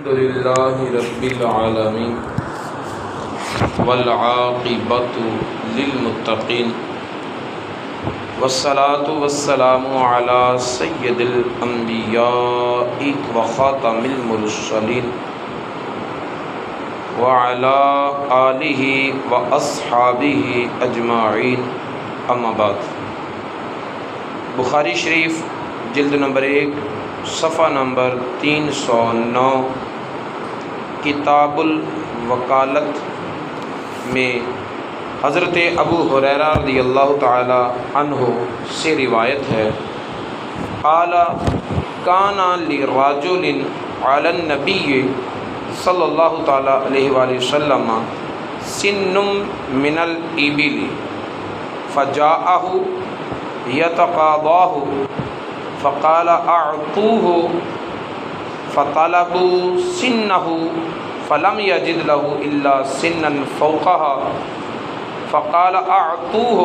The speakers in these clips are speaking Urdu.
الحمد للہ رب العالمین والعاقبۃ للمتقین والصلاة والسلام علی سید الانبیاء وخاتم المرسلین وعلی آلہ واصحابہ اجمعین، اما بعد۔ بخاری شریف جلد نمبر 1 صفحہ نمبر 309 کتاب الوکالت میں حضرت ابو ہریرہ رضی اللہ تعالی عنہ سے روایت ہے، قال کان لرجل علی النبی صلی اللہ تعالی علیہ وآلہ وسلم سن من الابل فجاءہ یتقاضاہ فقال اعطوه فطلبوا سنه فلم يجد له الا سنا فوقها فقال اعطوه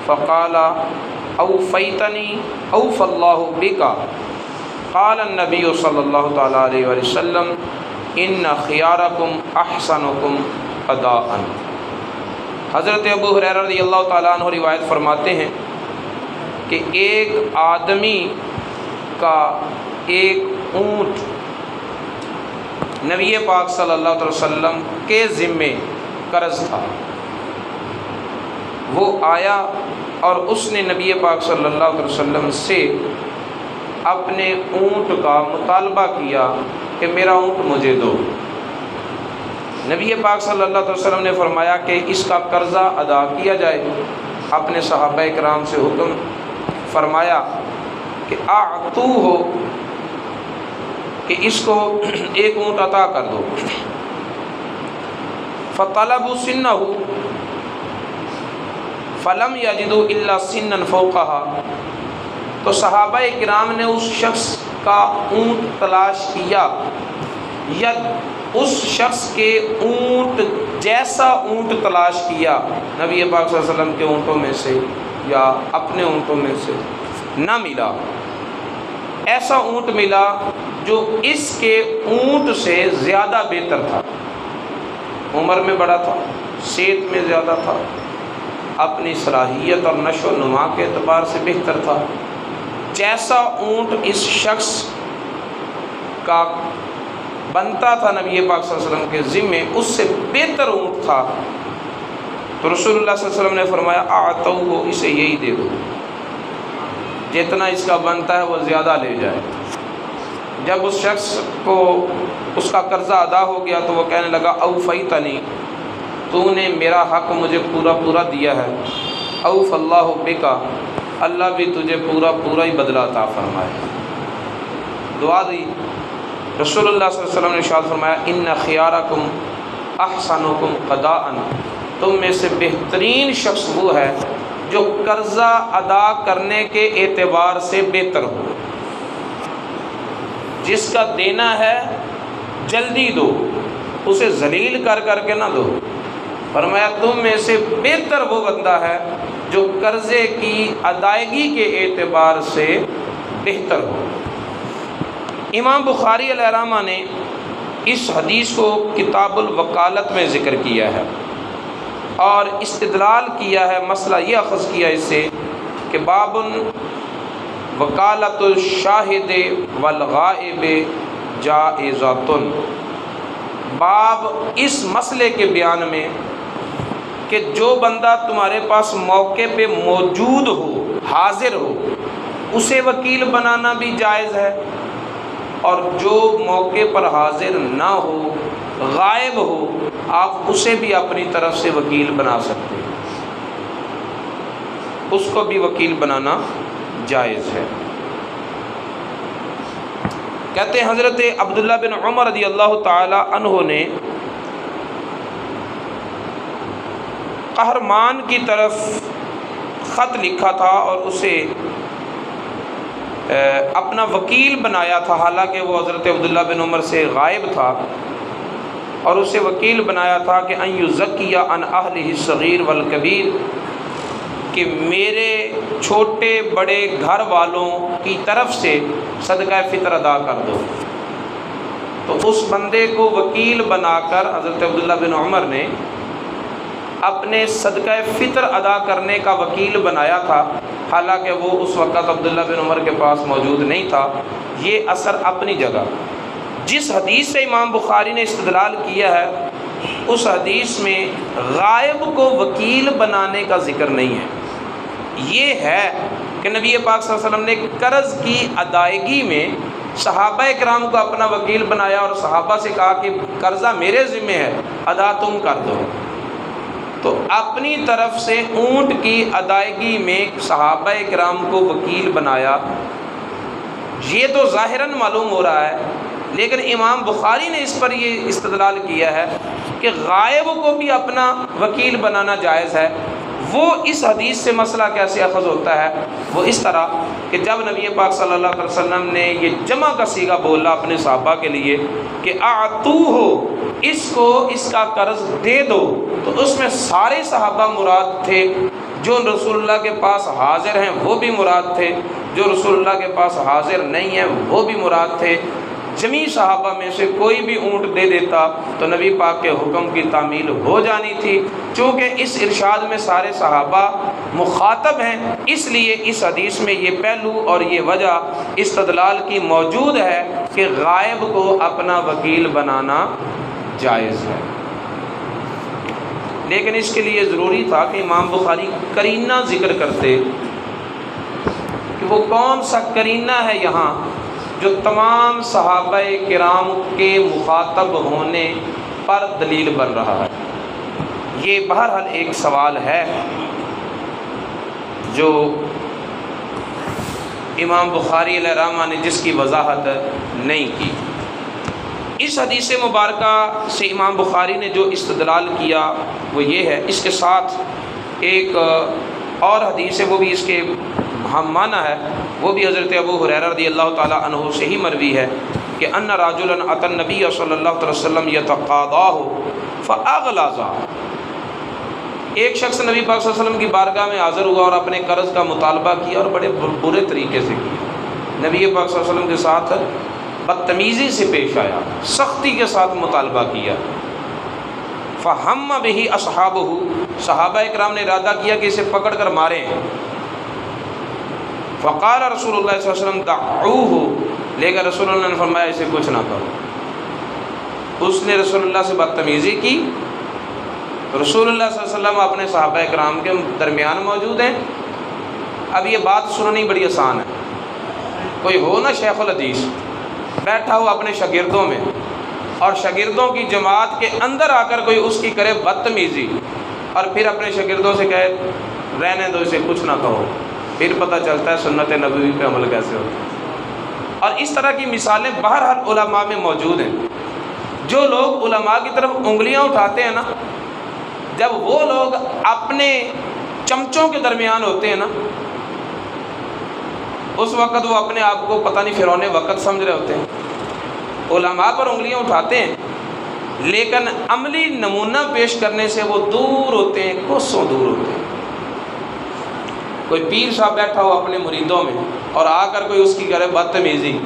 فقال اوفيتني اوفى الله بك قال النبي صلى الله تعالى عليه وسلم ان خياركم احسنكم اداء۔ حضرت ابو ہریرہ رضی اللہ تعالیٰ عنہ روایت فرماتے ہیں کہ ایک آدمی کا ایک اونٹ نبی پاک صلی اللہ علیہ وسلم کے ذمے قرض تھا۔ وہ آیا اور اس نے نبی پاک صلی اللہ علیہ وسلم سے اپنے اونٹ کا مطالبہ کیا کہ میرا اونٹ مجھے دو۔ نبی پاک صلی اللہ علیہ وسلم نے فرمایا کہ اس کا قرضہ ادا کیا جائے۔ اپنے صحابہ کرام سے حکم فرمایا کہ اعطوہ، کہ اس کو ایک اونٹ عطا کر دو۔ فطلبوا سنہ فلم یجدوا الا سنا فوقها، تو صحابہ کرام نے اس شخص کا اونٹ تلاش کیا یا اس شخص کے اونٹ جیسا اونٹ تلاش کیا، نبی پاک صلی اللہ علیہ وسلم کے اونٹوں میں سے یا اپنے اونٹوں میں سے نہ ملا۔ ایسا اونٹ ملا جو اس کے اونٹ سے زیادہ بہتر تھا، عمر میں بڑا تھا، صحت میں زیادہ تھا، اپنی صلاحیت اور نشو و نما کے اعتبار سے بہتر تھا۔ جیسا اونٹ اس شخص کا بنتا تھا نبی پاک صلی اللہ علیہ وسلم کے ذمے، اس سے بہتر اونٹ تھا، تو رسول اللہ صلی اللہ علیہ وسلم نے فرمایا اعطوہ، اسے یہی دے دو، جتنا اس کا بنتا ہے وہ زیادہ لے جائے۔ جب اس شخص کو اس کا قرضہ ادا ہو گیا تو وہ کہنے لگا اوفیتنی، تو نے میرا حق مجھے پورا دیا ہے، اوف اللہ بک، اللہ بھی تجھے پورا ہی بدلہ عطا فرمائے۔ دعا دی۔ رسول اللہ صلی اللہ علیہ وسلم نے ارشاد فرمایا ان خیارکم احسنکم قضاء، تم میں سے بہترین شخص وہ ہے جو قرضہ ادا کرنے کے اعتبار سے بہتر ہو، جس کا دینا ہے جلدی دو، اسے ذلیل کر کے نہ دو۔ فرمایا تم میں سے بہتر وہ بندہ ہے جو قرضے کی ادائیگی کے اعتبار سے بہتر ہو۔ امام بخاری علیہ رحمہ نے اس حدیث کو کتاب الوکالت میں ذکر کیا ہے اور استدلال کیا ہے، مسئلہ یہ اخذ کیا اس سے کہ باب وکالت الشاہد والغائب جائزۃ، باب اس مسئلے کے بیان میں کہ جو بندہ تمہارے پاس موقع پہ موجود ہو، حاضر ہو، اسے وکیل بنانا بھی جائز ہے، اور جو موقع پر حاضر نہ ہو، غائب ہو، آپ اسے بھی اپنی طرف سے وکیل بنا سکتے ہیں، اس کو بھی وکیل بنانا جائز ہے۔ کہتے ہیں حضرت عبداللہ بن عمر رضی اللہ تعالی عنہ نے قہرمان کی طرف خط لکھا تھا اور اسے اپنا وکیل بنایا تھا، حالانکہ وہ حضرت عبداللہ بن عمر سے غائب تھا، اور اسے وکیل بنایا تھا کہ ان یزکی عن اہلہ الصغیر والکبیر، کہ میرے چھوٹے بڑے گھر والوں کی طرف سے صدقہ فطر ادا کر دو۔ تو اس بندے کو وکیل بنا کر حضرت عبداللہ بن عمر نے اپنے صدقہ فطر ادا کرنے کا وکیل بنایا تھا، حالانکہ وہ اس وقت عبداللہ بن عمر کے پاس موجود نہیں تھا۔ یہ اثر اپنی جگہ۔ جس حدیث سے امام بخاری نے استدلال کیا ہے اس حدیث میں غائب کو وکیل بنانے کا ذکر نہیں ہے۔ یہ ہے کہ نبی پاک صلی اللہ علیہ وسلم نے قرض کی ادائیگی میں صحابہ کرام کو اپنا وکیل بنایا اور صحابہ سے کہا کہ قرضہ میرے ذمہ ہے، ادا تم کر دو۔ تو اپنی طرف سے اونٹ کی ادائیگی میں صحابہ کرام کو وکیل بنایا، یہ تو ظاہراً معلوم ہو رہا ہے، لیکن امام بخاری نے اس پر یہ استدلال کیا ہے کہ غائب کو بھی اپنا وکیل بنانا جائز ہے۔ وہ اس حدیث سے مسئلہ کیسے اخذ ہوتا ہے؟ وہ اس طرح کہ جب نبی پاک صلی اللہ علیہ وسلم نے یہ جمع کا صیغہ بولا اپنے صحابہ کے لیے کہ اعطوہ، اس کو اس کا قرض دے دو، تو اس میں سارے صحابہ مراد تھے۔ جو رسول اللہ کے پاس حاضر ہیں وہ بھی مراد تھے، جو رسول اللہ کے پاس حاضر نہیں ہیں وہ بھی مراد تھے۔ جمیع صحابہ میں سے کوئی بھی اونٹ دے دیتا تو نبی پاک کے حکم کی تعمیل ہو جانی تھی۔ چونکہ اس ارشاد میں سارے صحابہ مخاطب ہیں، اس لیے اس حدیث میں یہ پہلو اور یہ وجہ استدلال کی موجود ہے کہ غائب کو اپنا وکیل بنانا جائز ہے۔ لیکن اس کے لیے ضروری تھا کہ امام بخاری قرینہ ذکر کرتے کہ وہ کون سا قرینہ ہے یہاں جو تمام صحابہ کرام کے مخاطب ہونے پر دلیل بن رہا ہے۔ یہ بہرحال ایک سوال ہے جو امام بخاری علیہ رحمہ نے جس کی وضاحت نہیں کی۔ اس حدیث مبارکہ سے امام بخاری نے جو استدلال کیا وہ یہ ہے، اس کے ساتھ ایک اور حدیث ہے وہ بھی اس کے ہم معنی ہے، وہ بھی حضرت ابو ہریرہ رضی اللہ تعالیٰ عنہ سے ہی مروی ہے کہ ان رجلا اتى النبی صلی اللہ علیہ وسلم یتقاضاہ فاغلظ، ایک شخص نبی پاک صلی اللہ علیہ وسلم کی بارگاہ میں حاضر ہوا اور اپنے قرض کا مطالبہ کیا اور بڑے برے طریقے سے کیا۔ نبی پاک صلی اللہ علیہ وسلم کے ساتھ بدتمیزی سے پیش آیا، سختی کے ساتھ مطالبہ کیا۔ فہم بہ اصحابہ، صحابہ کرام نے ارادہ کیا کہ اسے پکڑ کر ماریں۔ فقال رسول اللہ صلی اللہ علیہ وسلم دعوہ، لیکن رسول اللہ نے فرمایا اسے کچھ نہ کرو۔ اس نے رسول اللہ سے بدتمیزی کی، رسول اللہ صلی اللہ علیہ وسلم اپنے صحابہ کرام کے درمیان موجود ہیں۔ اب یہ بات سننی بڑی آسان ہے، کوئی ہو نا شیخ الحدیث بیٹھا ہو اپنے شاگردوں میں اور شاگردوں کی جماعت کے اندر آ کر کوئی اس کی کرے بدتمیزی اور پھر اپنے شاگردوں سے کہے رہنے دو اسے کچھ نہ کہو، پھر پتہ چلتا ہے سنت نبوی پہ عمل کیسے ہوتا ہے۔ اور اس طرح کی مثالیں بہرحال علماء میں موجود ہیں۔ جو لوگ علماء کی طرف انگلیاں اٹھاتے ہیں نا، جب وہ لوگ اپنے چمچوں کے درمیان ہوتے ہیں نا، اس وقت وہ اپنے آپ کو پتہ نہیں فرعون وقت سمجھ رہے ہوتے ہیں۔ علماء پر انگلیاں اٹھاتے ہیں لیکن عملی نمونہ پیش کرنے سے وہ دور ہوتے ہیں، کوسوں دور ہوتے ہیں۔ کوئی پیر صاحب بیٹھا ہو اپنے مریدوں میں اور آ کر کوئی اس کی کرے بدتمیزی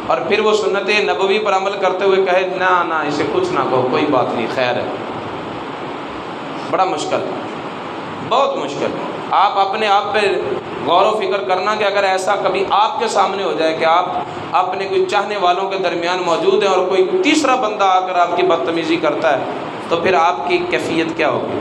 اور پھر وہ سنت نبوی پر عمل کرتے ہوئے کہے نہ نہ اسے کچھ نہ کہو، کوئی بات نہیں، خیر ہے، بڑا مشکل ہے، بہت مشکل ہے۔ آپ اپنے آپ پہ غور و فکر کرنا کہ اگر ایسا کبھی آپ کے سامنے ہو جائے کہ آپ اپنے کوئی چاہنے والوں کے درمیان موجود ہیں اور کوئی تیسرا بندہ آ کر آپ کی بدتمیزی کرتا ہے تو پھر آپ کی کیفیت کیا ہوگی؟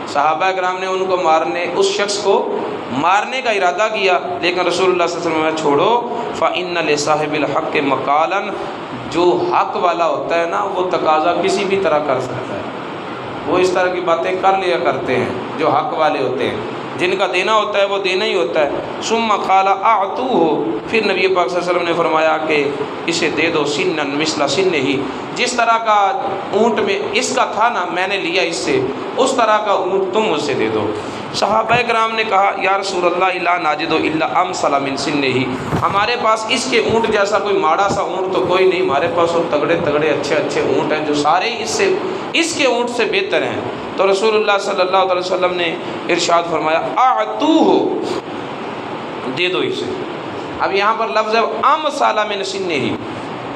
صحابہ کرام نے ان کو مارنے، اس شخص کو مارنے کا ارادہ کیا، لیکن رسول اللہ صلی اللہ علیہ وسلم نے چھوڑو، فَإِنَّ لِصَاحِبِ الْحَقِّ مَقَالًا، جو حق والا ہوتا ہے نا وہ تقاضا کسی بھی طرح کر سکتا ہے، وہ اس طرح کی باتیں کر لیا کرتے ہیں جو حق والے ہوتے ہیں، جن کا دینا ہوتا ہے وہ دینا ہی ہوتا ہے۔ ثم قال اعطوه، پھر نبی پاک صلی اللہ علیہ وسلم نے فرمایا کہ اسے دے دو سنا مثل سنہ، جس طرح کا اونٹ میں اس کا تھا نا میں نے لیا اس سے، اس طرح کا اونٹ تم مجھ سے دے دو۔ صحابہ کرام نے کہا یا رسول اللہ لا ناجد الا امثل من سنہ، ہمارے پاس اس کے اونٹ جیسا کوئی ماڑا سا اونٹ تو کوئی نہیں، ہمارے پاس وہ تگڑے تگڑے اچھے اچھے اونٹ ہیں جو سارے اس کے اونٹ سے بہتر ہیں۔ تو رسول اللہ صلی اللہ علیہ وسلم نے ارشاد فرمایا اعطوہ، دے دو اسے۔ اب یہاں پر لفظ ہے امثل من سنہ،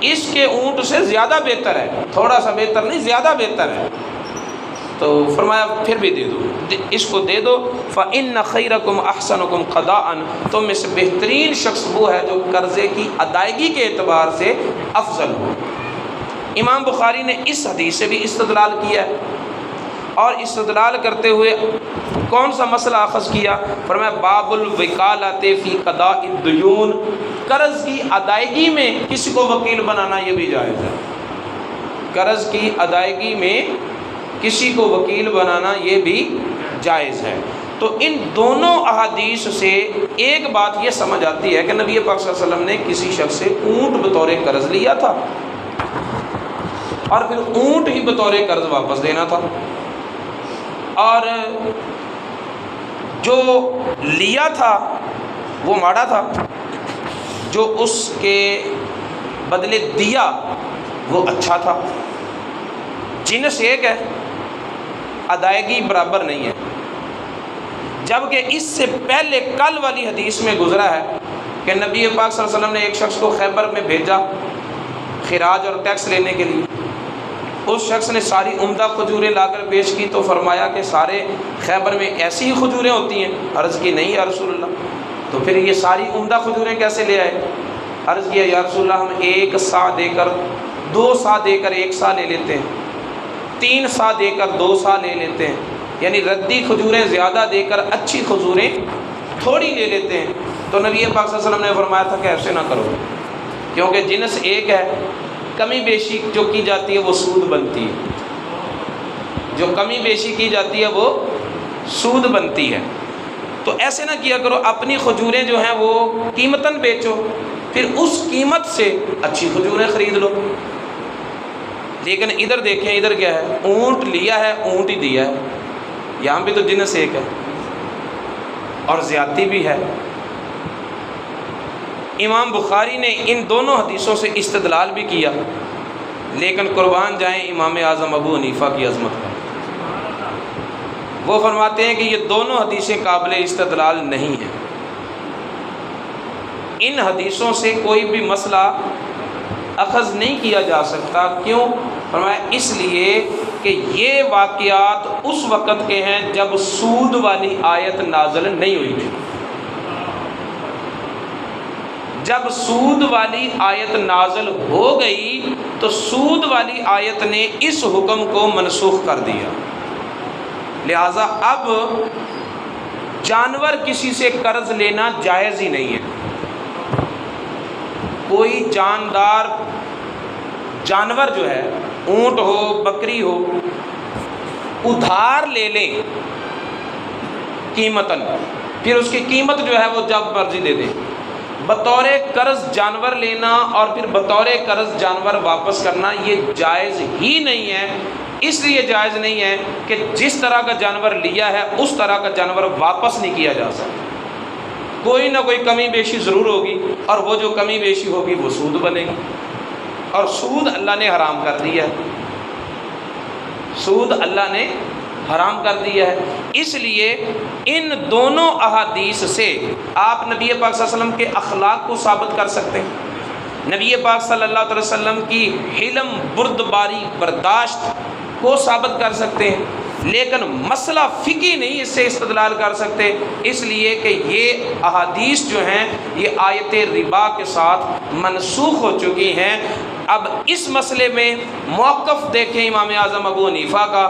اس کے اونٹ سے زیادہ بہتر ہے، تھوڑا سا بہتر نہیں، زیادہ بہتر ہے۔ تو فرمایا پھر بھی دے دو، اس کو دے دو۔ فَإِنَّ خَيْرَكُمْ أَحْسَنُكُمْ قَضَاءً، تم میں سے بہترین شخص وہ ہے جو قرضے کی ادائیگی کے اعتبار سے افضل ہو۔ امام بخاری نے اس حدیث سے بھی استدلال کیا ہے، اور استدلال کرتے ہوئے کون سا مسئلہ اخذ کیا؟ فرمایا باب الوکالۃ فی قضاء الدیون، قرض کی ادائیگی میں کسی کو وکیل بنانا یہ بھی جائز ہے۔ قرض کی ادائیگی میں کسی کو وکیل بنانا یہ بھی جائز ہے۔ تو ان دونوں احادیث سے ایک بات یہ سمجھ آتی ہے کہ نبی پاک صلی اللہ علیہ وسلم نے کسی شخص سے اونٹ بطور قرض لیا تھا، اور پھر اونٹ ہی بطور قرض واپس دینا تھا، اور جو لیا تھا وہ ماڑا تھا، جو اس کے بدلے دیا وہ اچھا تھا۔ جنس ایک ہے، ادائیگی برابر نہیں ہے۔ جبکہ اس سے پہلے کل والی حدیث میں گزرا ہے کہ نبی پاک صلی اللہ علیہ وسلم نے ایک شخص کو خیبر میں بھیجا خراج اور ٹیکس لینے کے لیے۔ اس شخص نے ساری عمدہ کھجوریں لا کر پیش کی تو فرمایا کہ سارے خیبر میں ایسی ہی کھجوریں ہوتی ہیں؟ عرض کی نہیں یا رسول اللہ۔ تو پھر یہ ساری عمدہ کھجوریں کیسے لے آئے؟ عرض کیا یا رسول اللہ، ہم ایک سا دے کر 2 سا دے کر 1 سا لے لیتے ہیں، 3 سا دے کر 2 سا لے لیتے ہیں، یعنی ردی کھجوریں زیادہ دے کر اچھی کھجوریں تھوڑی لے لیتے ہیں۔ تو نبی پاک صلی اللہ علیہ وسلم نے فرمایا تھا کہ ایسے نہ کرو، کیونکہ جنس ایک ہے، کمی بیشی جو کی جاتی ہے وہ سود بنتی ہے، جو کمی بیشی کی جاتی ہے وہ سود بنتی ہے۔ تو ایسے نہ کیا کرو، اپنی کھجوریں جو ہیں وہ قیمتاً بیچو، پھر اس قیمت سے اچھی کھجوریں خرید لو۔ لیکن ادھر دیکھیں، ادھر کیا ہے؟ اونٹ لیا ہے، اونٹ ہی دیا ہے۔ یہاں بھی تو جنس ایک ہے اور زیادتی بھی ہے۔ امام بخاری نے ان دونوں حدیثوں سے استدلال بھی کیا، لیکن قربان جائیں امام اعظم ابو حنیفہ کی عظمت کا، وہ فرماتے ہیں کہ یہ دونوں حدیثیں قابل استدلال نہیں ہیں۔ ان حدیثوں سے کوئی بھی مسئلہ اخذ نہیں کیا جا سکتا۔ کیوں؟ فرمایا اس لیے کہ یہ واقعات اس وقت کے ہیں جب سود والی آیت نازل نہیں ہوئی تھی۔ جب سود والی آیت نازل ہو گئی تو سود والی آیت نے اس حکم کو منسوخ کر دیا، لہذا اب جانور کسی سے قرض لینا جائز ہی نہیں ہے۔ کوئی جاندار جانور جو ہے، اونٹ ہو بکری ہو، ادھار لے لیں قیمتاً، پھر اس کی قیمت جو ہے وہ جب مرضی دے دیں۔ بطور قرض جانور لینا اور پھر بطور قرض جانور واپس کرنا یہ جائز ہی نہیں ہے۔ اس لیے جائز نہیں ہے کہ جس طرح کا جانور لیا ہے اس طرح کا جانور واپس نہیں کیا جا سکتا۔ کوئی نہ کوئی کمی بیشی ضرور ہوگی، اور وہ جو کمی بیشی ہوگی وہ سود بنے گی، اور سود اللہ نے حرام کر دیا ہے، سود اللہ نے حرام کر دیا ہے۔ اس لیے ان دونوں احادیث سے آپ نبی پاک صلی اللہ علیہ وسلم کے اخلاق کو ثابت کر سکتے ہیں، نبی پاک صلی اللہ علیہ وسلم کی حلم، بردباری، برداشت کو ثابت کر سکتے ہیں، لیکن مسئلہ فقہی نہیں اس سے استدلال کر سکتے، اس لیے کہ یہ احادیث جو ہیں یہ آیت ربا کے ساتھ منسوخ ہو چکی ہیں۔ اب اس مسئلے میں موقف دیکھیں امام اعظم ابو حنیفہ کا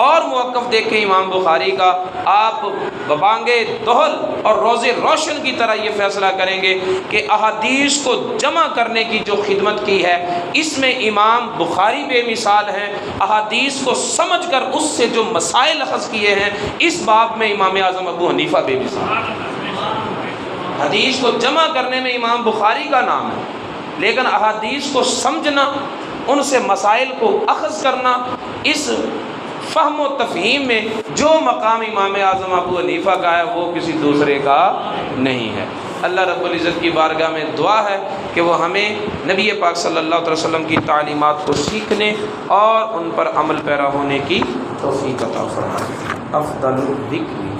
اور موقف دیکھیں امام بخاری کا، آپ ببانگ دہل اور روز روشن کی طرح یہ فیصلہ کریں گے کہ احادیث کو جمع کرنے کی جو خدمت کی ہے اس میں امام بخاری بے مثال ہیں، احادیث کو سمجھ کر اس سے جو مسائل اخذ کیے ہیں اس باب میں امام اعظم ابو حنیفہ بے مثال۔ حدیث کو جمع کرنے میں امام بخاری کا نام ہے، لیکن احادیث کو سمجھنا، ان سے مسائل کو اخذ کرنا، اس فہم و تفہیم میں جو مقام امام اعظم ابو حنیفہ کا ہے وہ کسی دوسرے کا نہیں ہے۔ اللہ رب العزت کی بارگاہ میں دعا ہے کہ وہ ہمیں نبی پاک صلی اللہ علیہ وسلم کی تعلیمات کو سیکھنے اور ان پر عمل پیرا ہونے کی توفیق عطا فرمائے۔ افضل الذکر